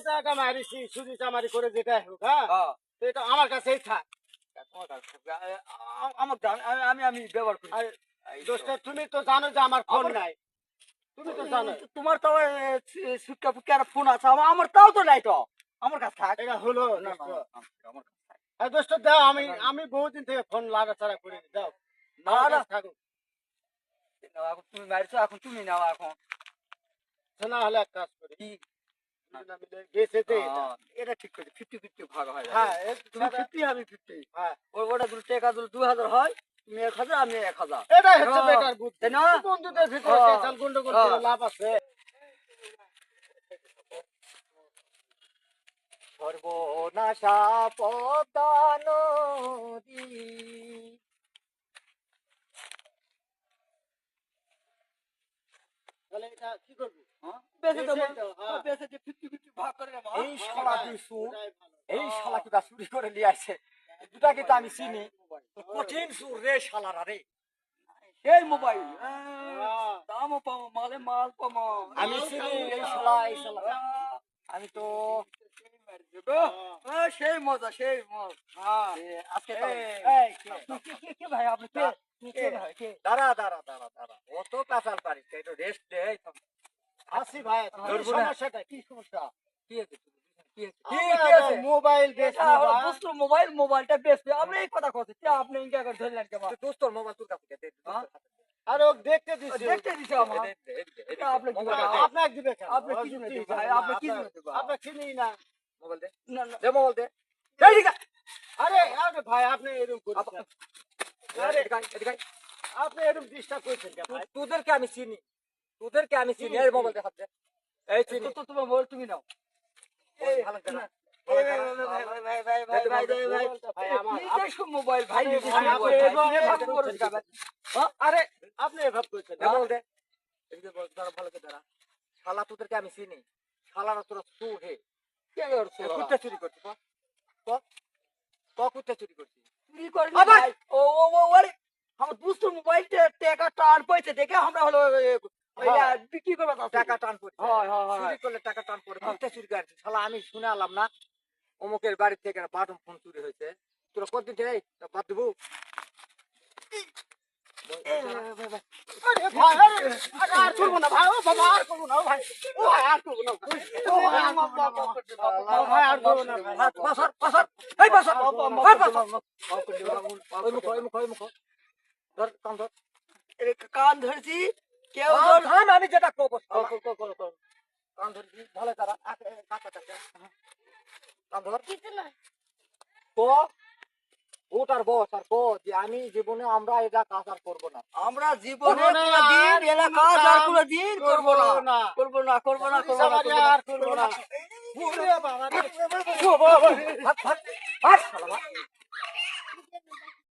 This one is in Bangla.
টাকা মারিছি চুরি চামারি করে যেটা হোক, হ্যাঁ তো এটা আমার কাছেই থাক। আমার আমি ব্যবহার করি। আর দোস্ত তুমি তো জানো যে আমার ফোন নাই, তুমি তো জানো। তোমার তো সুটকা ফুটকা ফোন আছে, আমার তাও তো নাই তো, আমার কাছে থাক। এটা হলো না দোস্ত। না আমার কাছে থাক। আর দোস্ত দাও, আমি বহুদিন থেকে ফোন লাগাছাড়া করে দাও। না আমার না কাছে থাকুক। নাও, এখন তুমি মারছো, এখন তুমি নাও এখন। শোনা হলে এক কাজ করি, কি দুজনে মিলে বেঁচে দে এটা। এটা ঠিক করে 50-50 ভাগ হয়। হ্যাঁ তুমি 50 আমি 50। হ্যাঁ ওটা দুটো টাকা 2000 হয়, তুমি 1000 আমি 1000। এটাই হচ্ছে বেটার বুদ্ধি। তাই না? বন্ধুদের ভিতরে কেচাল গন্ডগোল করে লাভ আছে? সর্বনাশা পদ্মা নদী। তাহলে এটা কি করবি? বেঁচে দেবো, বেঁচে দাও, হ্যাঁ। বেঁচে দিয়ে 50-50 ভাগ করে নেবো। এই হ্যাঁ, শালা ওটাই, দিছু, ওটাই ভালো। এই শালা কিবা চুরি করে নিয়ে আসে, দুটা কিন্তু আমি চিনি। কঠিন সুর রে শালারা রে। এই মোবাইল হ্যাঁ। দামও পাবো, মালে মাল পাবো। আমি চিনি এই শালা আমি তো সেই মজা, সেই মজা। আজকে কে ভাই, আপনি কে ভাই? দাঁড়া দাঁড়া দাঁড়া দাঁড়া, অত কাঁচাল পারিস একটু রেস্ট দে। আসি ভাই, সমস্যাটা কি? সমস্যা কি আছে? মোবাইল বেচবো বা? মোবাইলটা বেচবে, আমরা এই কথা কথা কি আপনি ইনকা করে ধরলেন কেমন? দোস্তর মোবাইল তোর কাছে দে। আর ও দেখতে দিছি, দেখতে দিছে আমার। এটা আপনি কি আপনাকে দিবে কেন? আপনি কি দিবে ভাই? আপনি কি দিবে? আপনি চিনি না। মোবাইল দে। না না দে মোবাইল দে। আরে আরে ভাই আপনি এরকম করছেন, আরে এদিকে আপনি এরকম ডিস্টার্ব করছেন কেন ভাই? তোদেরকে আমি চিনি, তোদেরকে আমি চিনি। এই মোবাইল দেখাত দে। এই চিনি তো তোমার মোবাইল তুমি নাও। এই ভালো করে না। মোবাইল ভাই আরে আপনি এভাবে করছেন দে। এদিকে বল, দাঁড়া ভালো করে দাঁড়া। শালা তোদেরকে আমি চিনি, শালারা তোরা চু হে। কে কুত্তা চুরি করছিস? কুত্তা চুরি করছিস? চুরি করিনি ভাই। আরে আমার দুস্তর মোবাইল টাকা টান পয়সা দেখে আমরা হলো বিক্রি করবো টাকা টান পড়ে। চুরি করলে টাকা টান পড়ে, কুত্তা চুরি করছিস শালা। আমি শুনে আলাম না অমুকের বাড়ি থেকে বাটন ফোন চুরি হয়েছে। তোরা কতদিন থেকে বাদ দেবো? আরে ভাই, আরে আর করবো না ভাই, ও বাবা আর করবো না, ও ভাই, ও ভাই আর করবো না, ও ভাই আর করবো না, ও ভাই আর করবো না ভাই। পাসার এই পাসার ওই মুখ ধর, কান ধর। কান ধরছি কেউ ধর, আমি যেটা করবো কান ধরছি ভালো তারা কান ধর তো ওটার বস আর যে আমি জীবনে আমরা এটা কাজ আর করবো না। আমরা জীবনে কোনদিন এটা কাজ আর কোনদিন করবো না, করবো না, করবো না, করবো না, আর করবো না। ওরে বাবা রে। ভাগ, ভাগ, ভাগ, শালা ভাগ।